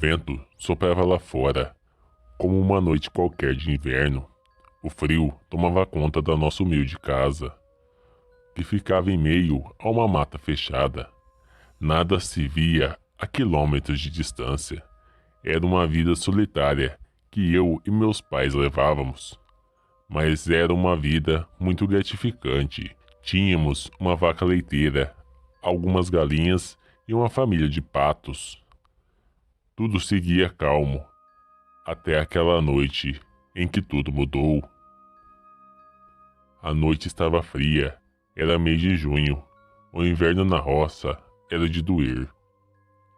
vento soprava lá fora, como uma noite qualquer de inverno. O frio tomava conta da nossa humilde casa, que ficava em meio a uma mata fechada. Nada se via a quilômetros de distância. Era uma vida solitária que eu e meus pais levávamos. Mas era uma vida muito gratificante. Tínhamos uma vaca leiteira, algumas galinhas e uma família de patos. Tudo seguia calmo, até aquela noite em que tudo mudou. A noite estava fria, era mês de junho. O inverno na roça era de doer.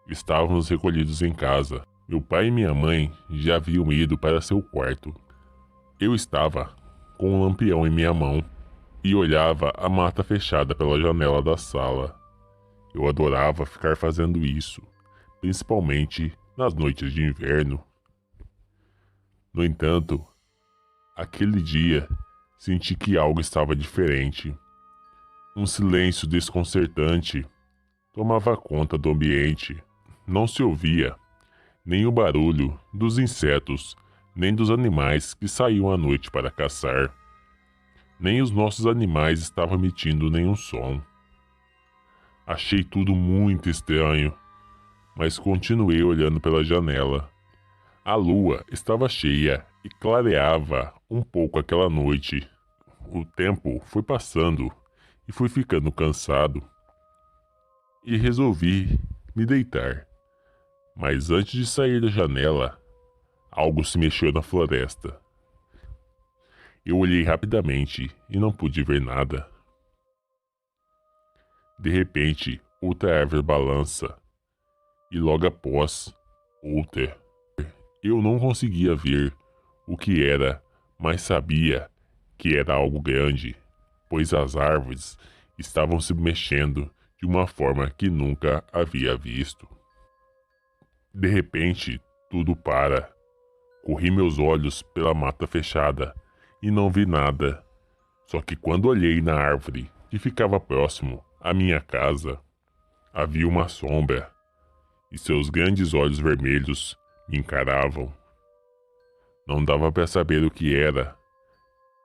Estávamos recolhidos em casa. Meu pai e minha mãe já haviam ido para seu quarto. Eu estava com um lampião em minha mão e olhava a mata fechada pela janela da sala. Eu adorava ficar fazendo isso, principalmente nas noites de inverno. No entanto, aquele dia senti que algo estava diferente. Um silêncio desconcertante tomava conta do ambiente. Não se ouvia nem o barulho dos insetos, nem dos animais que saíam à noite para caçar. Nem os nossos animais estavam emitindo nenhum som. Achei tudo muito estranho, mas continuei olhando pela janela. A lua estava cheia e clareava um pouco aquela noite. O tempo foi passando e fui ficando cansado e resolvi me deitar. Mas antes de sair da janela, algo se mexeu na floresta. Eu olhei rapidamente e não pude ver nada. De repente, outra árvore balança e logo após, outra. Eu não conseguia ver o que era, mas sabia que era algo grande, pois as árvores estavam se mexendo de uma forma que nunca havia visto. De repente, tudo para. Corri meus olhos pela mata fechada e não vi nada. Só que quando olhei na árvore que ficava próximo à minha casa, havia uma sombra e seus grandes olhos vermelhos me encaravam. Não dava para saber o que era.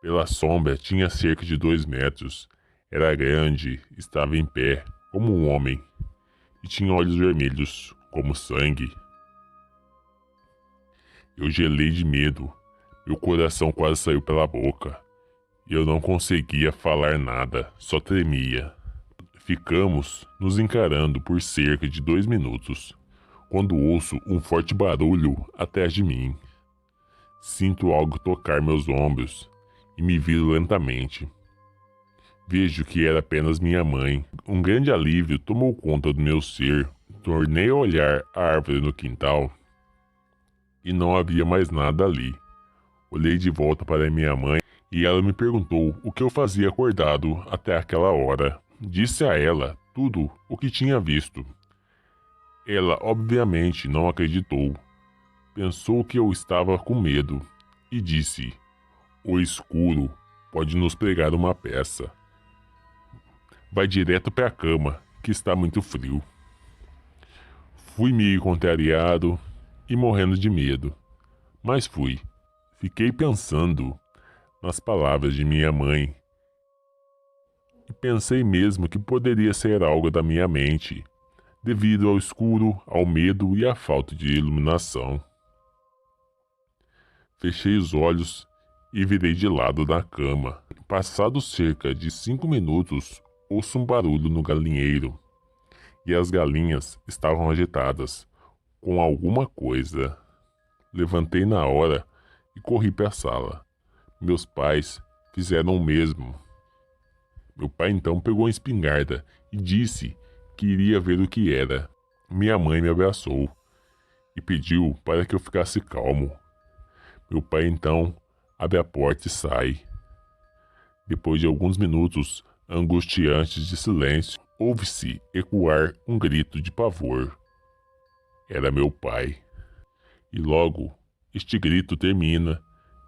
Pela sombra tinha cerca de 2 metros. Era grande, estava em pé, como um homem, e tinha olhos vermelhos, como sangue. Eu gelei de medo. Meu coração quase saiu pela boca. E eu não conseguia falar nada, só tremia. Ficamos nos encarando por cerca de 2 minutos, quando ouço um forte barulho atrás de mim. Sinto algo tocar meus ombros e me viro lentamente. Vejo que era apenas minha mãe. Um grande alívio tomou conta do meu ser. Tornei a olhar a árvore no quintal e não havia mais nada ali. Olhei de volta para minha mãe e ela me perguntou o que eu fazia acordado até aquela hora. Disse a ela tudo o que tinha visto. Ela obviamente não acreditou. Pensou que eu estava com medo e disse: "O escuro pode nos pregar uma peça. Vai direto para a cama, que está muito frio." Fui meio contrariado e morrendo de medo, mas fui. Fiquei pensando nas palavras de minha mãe e pensei mesmo que poderia ser algo da minha mente, devido ao escuro, ao medo e à falta de iluminação. Fechei os olhos e virei de lado na cama. Passados cerca de 5 minutos, ouço um barulho no galinheiro e as galinhas estavam agitadas com alguma coisa. Levantei na hora e corri para a sala. Meus pais fizeram o mesmo. Meu pai então pegou a espingarda e disse que iria ver o que era. Minha mãe me abraçou e pediu para que eu ficasse calmo. Meu pai então abre a porta e sai. Depois de alguns minutos angustiantes de silêncio, ouve-se ecoar um grito de pavor. Era meu pai. E logo este grito termina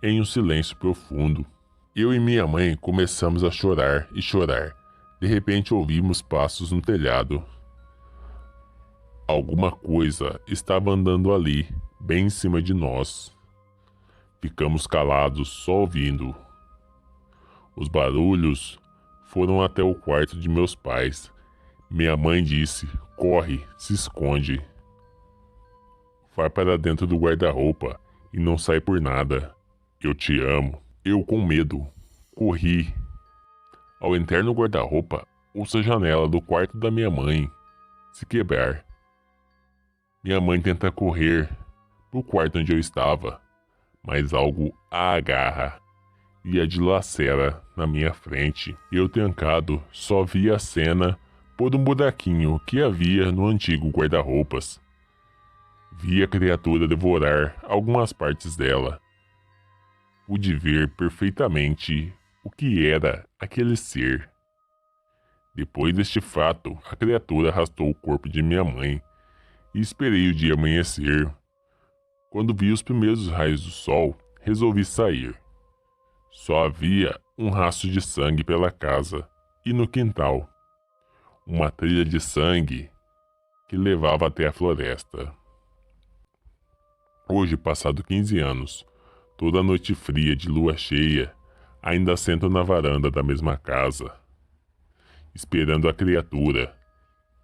em um silêncio profundo. Eu e minha mãe começamos a chorar e chorar. De repente ouvimos passos no telhado. Alguma coisa estava andando ali, bem em cima de nós. Ficamos calados, só ouvindo. Os barulhos foram até o quarto de meus pais. Minha mãe disse: corre, se esconde. Vai para dentro do guarda-roupa e não sai por nada. Eu te amo. Eu com medo. Corri. Ao entrar no guarda-roupa, ouço a janela do quarto da minha mãe se quebrar. Minha mãe tenta correr pro quarto onde eu estava, mas algo a agarra e a dilacera na minha frente. Eu, trancado, só vi a cena por um buraquinho que havia no antigo guarda-roupas. Vi a criatura devorar algumas partes dela. Pude ver perfeitamente o que era aquele ser. Depois deste fato, a criatura arrastou o corpo de minha mãe e esperei o dia amanhecer. Quando vi os primeiros raios do sol, resolvi sair. Só havia um rastro de sangue pela casa e no quintal. Uma trilha de sangue que levava até a floresta. Hoje, passado 15 anos, toda noite fria de lua cheia, ainda sento na varanda da mesma casa, esperando a criatura,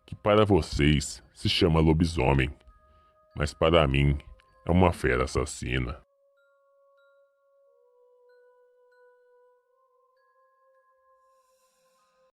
que para vocês se chama lobisomem, mas para mim é uma fera assassina.